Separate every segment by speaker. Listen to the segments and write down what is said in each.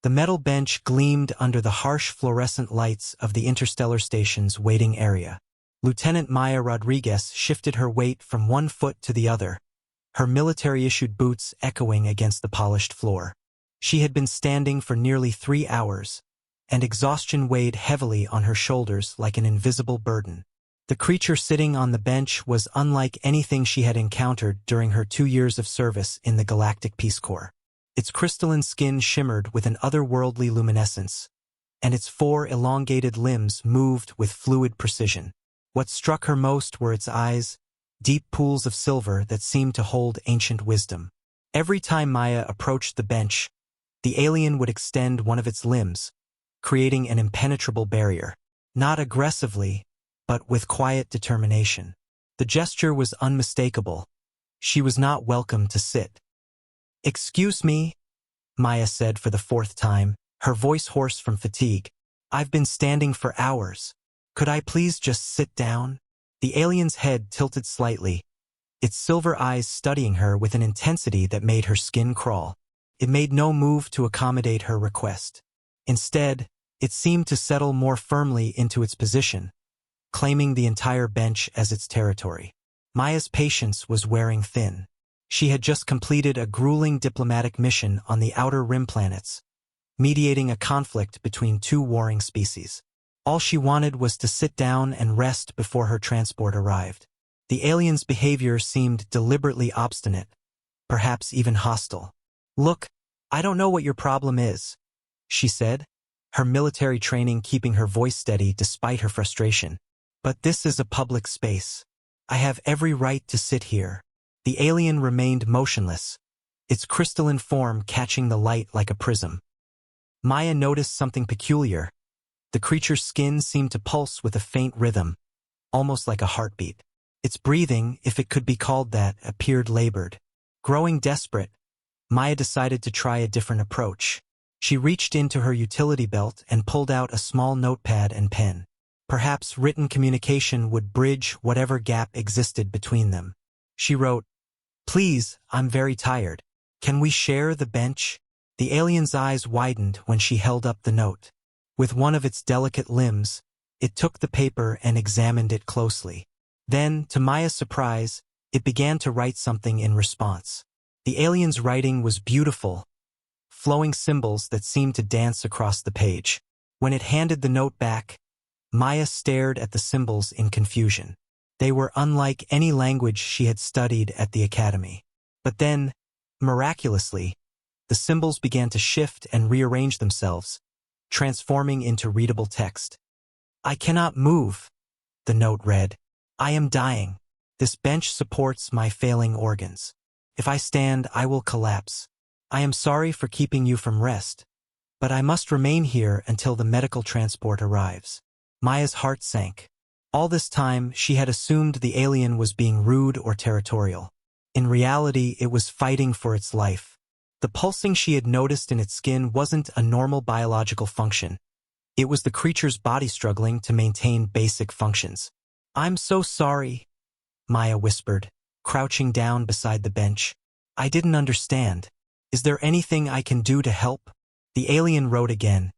Speaker 1: The metal bench gleamed under the harsh fluorescent lights of the interstellar station's waiting area. Lieutenant Maya Rodriguez shifted her weight from one foot to the other, her military-issued boots echoing against the polished floor. She had been standing for nearly 3 hours, and exhaustion weighed heavily on her shoulders like an invisible burden. The creature sitting on the bench was unlike anything she had encountered during her 2 years of service in the Galactic Peace Corps. Its crystalline skin shimmered with an otherworldly luminescence, and its 4 elongated limbs moved with fluid precision. What struck her most were its eyes, deep pools of silver that seemed to hold ancient wisdom. Every time Maya approached the bench, the alien would extend one of its limbs, creating an impenetrable barrier. Not aggressively, but with quiet determination. The gesture was unmistakable. She was not welcome to sit. "Excuse me," Maya said for the 4th time, her voice hoarse from fatigue. "I've been standing for hours. Could I please just sit down?" The alien's head tilted slightly, its silver eyes studying her with an intensity that made her skin crawl. It made no move to accommodate her request. Instead, it seemed to settle more firmly into its position, claiming the entire bench as its territory. Maya's patience was wearing thin. She had just completed a grueling diplomatic mission on the outer rim planets, mediating a conflict between 2 warring species. All she wanted was to sit down and rest before her transport arrived. The alien's behavior seemed deliberately obstinate, perhaps even hostile. "Look, I don't know what your problem is," she said, her military training keeping her voice steady despite her frustration. "But this is a public space. I have every right to sit here." The alien remained motionless, its crystalline form catching the light like a prism. Maya noticed something peculiar. The creature's skin seemed to pulse with a faint rhythm, almost like a heartbeat. Its breathing, if it could be called that, appeared labored. Growing desperate, Maya decided to try a different approach. She reached into her utility belt and pulled out a small notepad and pen. Perhaps written communication would bridge whatever gap existed between them. She wrote, "Please, I'm very tired. Can we share the bench?" The alien's eyes widened when she held up the note. With one of its delicate limbs, it took the paper and examined it closely. Then, to Maya's surprise, it began to write something in response. The alien's writing was beautiful, flowing symbols that seemed to dance across the page. When it handed the note back, Maya stared at the symbols in confusion. They were unlike any language she had studied at the academy. But then, miraculously, the symbols began to shift and rearrange themselves, transforming into readable text. "I cannot move," the note read. "I am dying. This bench supports my failing organs. If I stand, I will collapse. I am sorry for keeping you from rest, but I must remain here until the medical transport arrives." Maya's heart sank. All this time, she had assumed the alien was being rude or territorial. In reality, it was fighting for its life. The pulsing she had noticed in its skin wasn't a normal biological function. It was the creature's body struggling to maintain basic functions. "I'm so sorry," Maya whispered, crouching down beside the bench. "I didn't understand. Is there anything I can do to help?" The alien wrote again,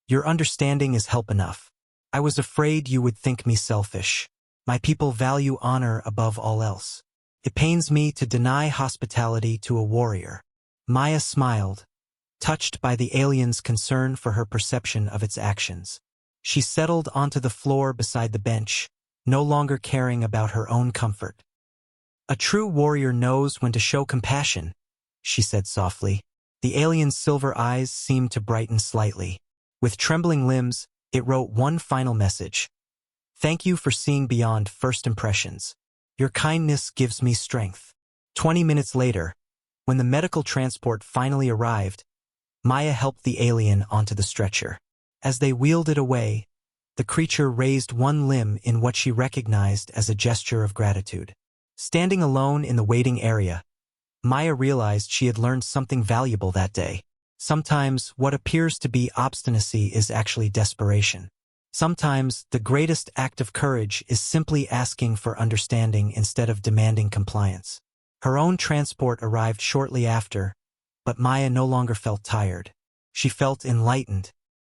Speaker 1: "Your understanding is help enough. I was afraid you would think me selfish. My people value honor above all else. It pains me to deny hospitality to a warrior." Maya smiled, touched by the alien's concern for her perception of its actions. She settled onto the floor beside the bench, no longer caring about her own comfort. "A true warrior knows when to show compassion," she said softly. The alien's silver eyes seemed to brighten slightly. With trembling limbs, it wrote one final message. "Thank you for seeing beyond first impressions. Your kindness gives me strength." 20 minutes later, when the medical transport finally arrived, Maya helped the alien onto the stretcher. As they wheeled it away, the creature raised one limb in what she recognized as a gesture of gratitude. Standing alone in the waiting area, Maya realized she had learned something valuable that day. Sometimes what appears to be obstinacy is actually desperation. Sometimes the greatest act of courage is simply asking for understanding instead of demanding compliance. Her own transport arrived shortly after, but Maya no longer felt tired. she felt enlightened,